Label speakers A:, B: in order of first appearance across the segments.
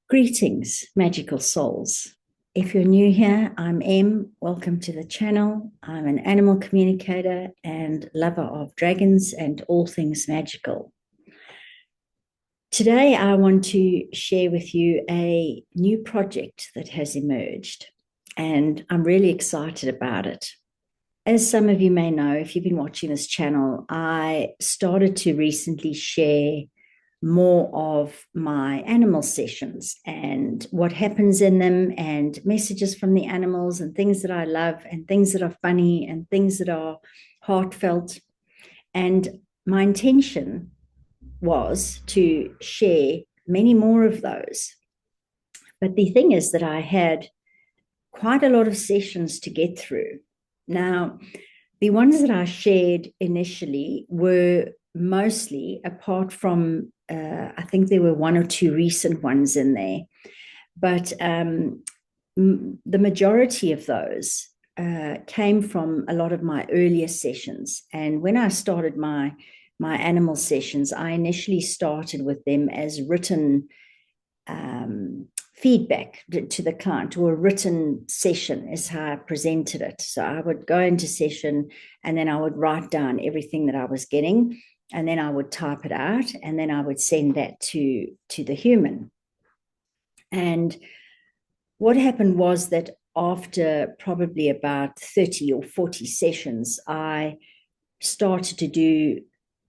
A: Greetings, magical souls. If you're new here, I'm Em. Welcome to the channel. I'm an animal communicator and lover of dragons and all things magical. Today, I want to share with you a new project that has emerged, and I'm really excited about it. As some of you may know, if you've been watching this channel, I started to recently share more of my animal sessions and what happens in them, and messages from the animals, and things that I love, and things that are funny, and things that are heartfelt. And my intention was to share many more of those. But the thing is that I had quite a lot of sessions to get through. Now, the ones that I shared initially were mostly, apart from, I think there were one or two recent ones in there, but the majority of those came from a lot of my earlier sessions. And when I started my animal sessions, I initially started with them as written feedback to the client, or a written session is how I presented it. So I would go into session and then I would write down everything that I was getting, and then I would type it out, and then I would send that to the human. And what happened was that after probably about 30 or 40 sessions, I started to do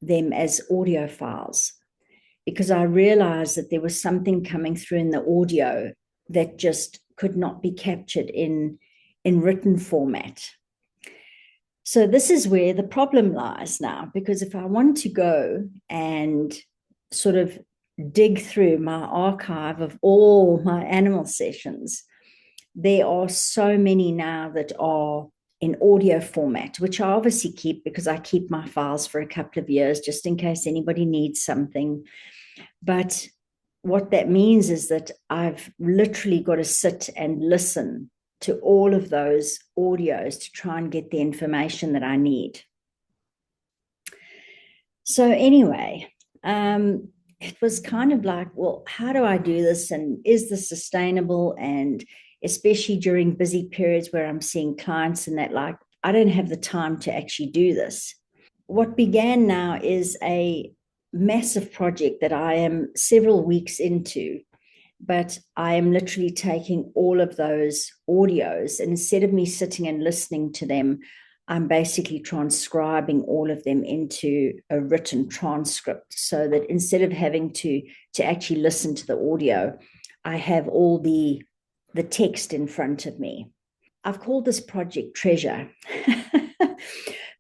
A: them as audio files, because I realized that there was something coming through in the audio that just could not be captured in written format. So this is where the problem lies now, because if I want to go and sort of dig through my archive of all my animal sessions, there are so many now that are in audio format, which I obviously keep, because I keep my files for a couple of years just in case anybody needs something. But what that means is that I've literally got to sit and listen to all of those audios to try and get the information that I need. So anyway, it was kind of like, well, how do I do this? And is this sustainable? And especially during busy periods where I'm seeing clients and that, like, I don't have the time to actually do this. What began now is a massive project that I am several weeks into, but I am literally taking all of those audios, and instead of me sitting and listening to them, I'm basically transcribing all of them into a written transcript, so that instead of having to actually listen to the audio, I have all the text in front of me. I've called this project Treasure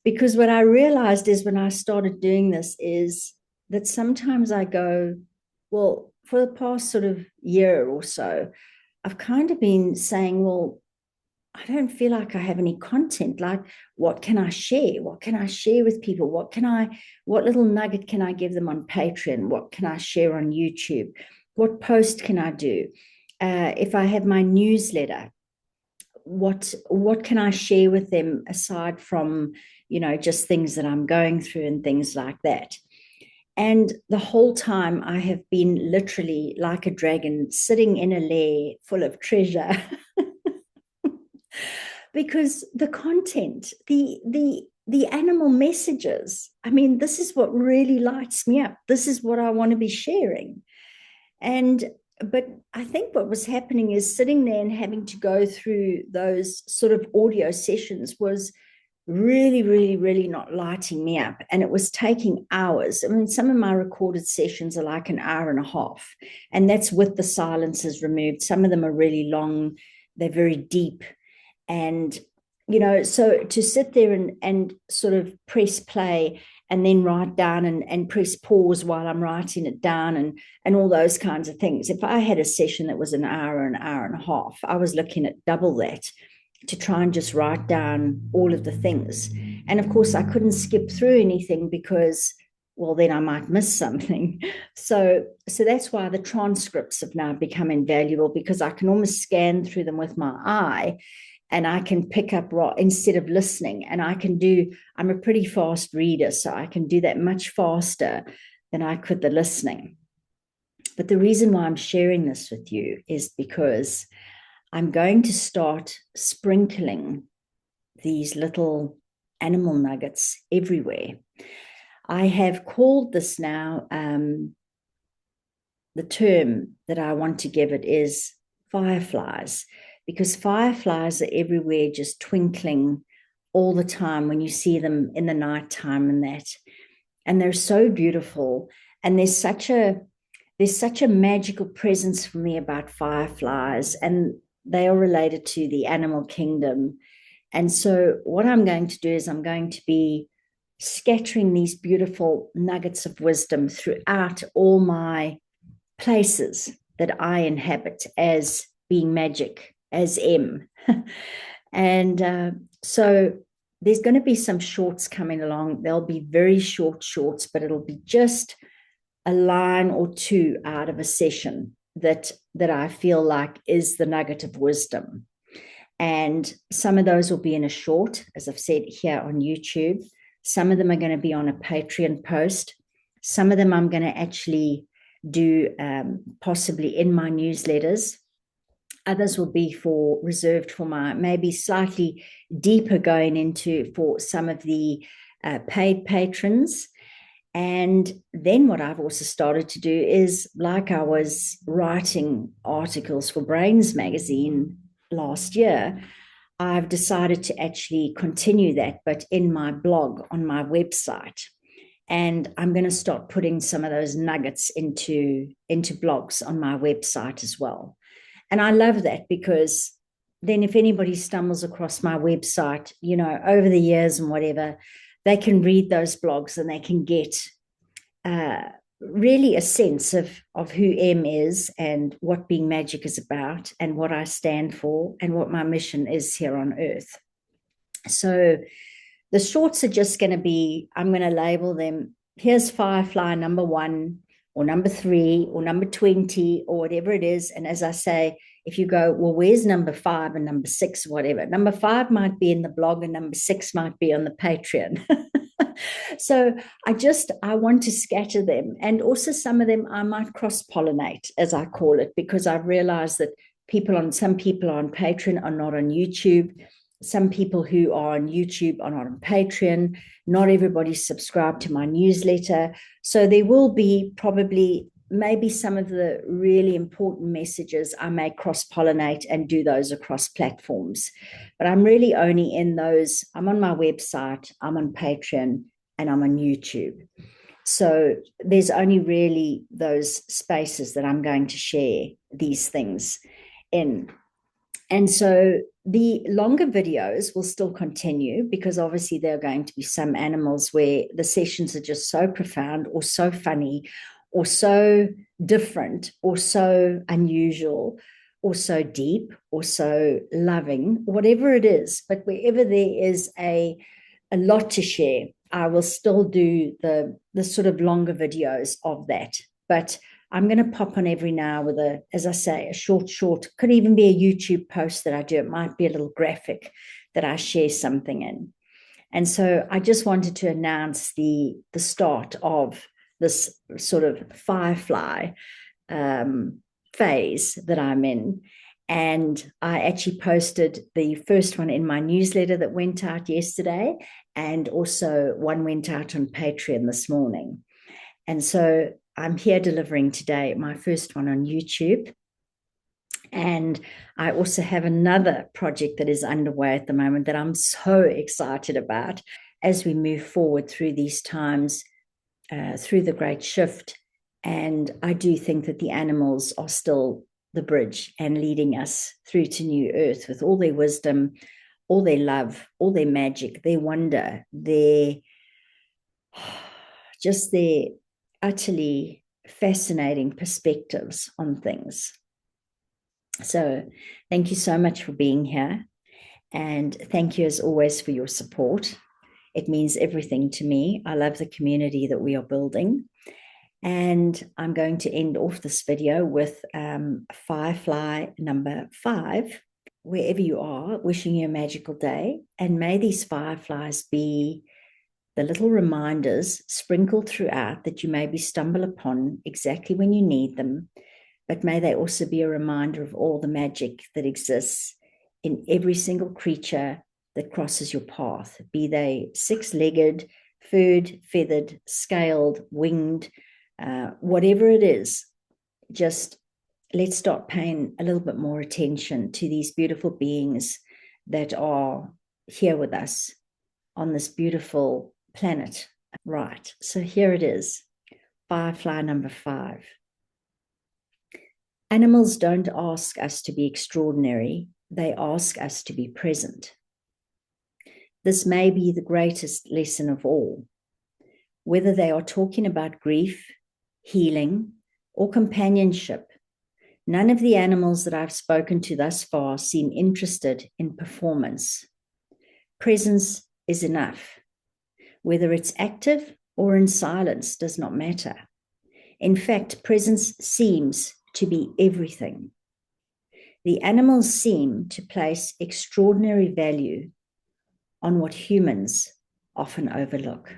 A: because what I realized is, when I started doing this, is that sometimes I go, well, for the past sort of year or so, I've kind of been saying, well, I don't feel like I have any content. Like, what can I share? What can I share with people? What little nugget can I give them on Patreon? What can I share on YouTube? What post can I do? If I have my newsletter, what can I share with them aside from, just things that I'm going through and things like that? And the whole time I have been literally like a dragon sitting in a lair full of treasure. Because the content, the animal messages, I mean, this is what really lights me up. This is what I want to be sharing. But I think what was happening is, sitting there and having to go through those sort of audio sessions was really, really, really not lighting me up. And it was taking hours. I mean, some of my recorded sessions are like an hour and a half, and that's with the silences removed. Some of them are really long, they're very deep. And, so to sit there and sort of press play and then write down and press pause while I'm writing it down, and all those kinds of things. If I had a session that was an hour and a half, I was looking at double that to try and just write down all of the things. And of course, I couldn't skip through anything, because, well, then I might miss something. So that's why the transcripts have now become invaluable, because I can almost scan through them with my eye, and I can pick up instead of listening. And I'm a pretty fast reader, so I can do that much faster than I could the listening. But the reason why I'm sharing this with you is because I'm going to start sprinkling these little animal nuggets everywhere. I have called this now, the term that I want to give it is fireflies, because fireflies are everywhere, just twinkling all the time when you see them in the nighttime and that. And they're so beautiful. And there's such a magical presence for me about fireflies, and they are related to the animal kingdom. And so what I'm going to do is I'm going to be scattering these beautiful nuggets of wisdom throughout all my places that I inhabit as being magic, as M. And so there's going to be some shorts coming along. They'll be very short shorts, but it'll be just a line or two out of a session that I feel like is the nugget of wisdom. And some of those will be in a short, as I've said, here on YouTube. Some of them are going to be on a Patreon post. Some of them I'm going to actually do possibly in my newsletters. Others will be reserved for my maybe slightly deeper going into for some of the paid patrons. And then what I've also started to do is, like I was writing articles for Brainz Magazine last year, I've decided to actually continue that, but in my blog on my website. And I'm going to start putting some of those nuggets into blogs on my website as well. And I love that, because then if anybody stumbles across my website, you know, over the years and whatever, they can read those blogs and they can get really a sense of who M is and what being magic is about and what I stand for and what my mission is here on earth. So the shorts are just going to be, I'm going to label them, here's Firefly number 1 or number 3 or number 20 or whatever it is. And as I say, if you go, well, where's number 5 and number 6, whatever, number 5 might be in the blog and number 6 might be on the Patreon. So I want to scatter them. And also some of them I might cross-pollinate, as I call it, because I've realized that some people are on Patreon are not on YouTube. Some people who are on YouTube are not on Patreon. Not everybody's subscribed to my newsletter. So there will be probably maybe some of the really important messages I may cross-pollinate and do those across platforms. But I'm really only in those. I'm on my website, I'm on Patreon, and I'm on YouTube. So there's only really those spaces that I'm going to share these things in. And so the longer videos will still continue, because obviously there are going to be some animals where the sessions are just so profound or so funny or so different or so unusual or so deep or so loving, whatever it is. But wherever there is a lot to share, I will still do the sort of longer videos of that. But I'm going to pop on every now with as I say, a short, could even be a YouTube post that I do. It might be a little graphic that I share something in. And so I just wanted to announce the start of this sort of firefly phase that I'm in. And I actually posted the first one in my newsletter that went out yesterday, and also one went out on Patreon this morning. And so I'm here delivering today my first one on YouTube. And I also have another project that is underway at the moment that I'm so excited about as we move forward through these times, through the great shift. And I do think that the animals are still the bridge and leading us through to new earth with all their wisdom, all their love, all their magic, their wonder, their utterly fascinating perspectives on things. So thank you so much for being here. And thank you as always for your support. It means everything to me. I love the community that we are building. And I'm going to end off this video with Firefly number 5. Wherever you are, wishing you a magical day. And may these fireflies be the little reminders sprinkled throughout that you maybe stumble upon exactly when you need them, but may they also be a reminder of all the magic that exists in every single creature that crosses your path, be they six-legged, furred, feathered, scaled, winged, whatever it is. Just let's start paying a little bit more attention to these beautiful beings that are here with us on this beautiful planet. Right, so here it is, firefly number 5. Animals don't ask us to be extraordinary, they ask us to be present. This may be the greatest lesson of all. Whether they are talking about grief, healing, or companionship, none of the animals that I've spoken to thus far seem interested in performance. Presence is enough. Whether it's active or in silence does not matter. In fact, presence seems to be everything. The animals seem to place extraordinary value on what humans often overlook.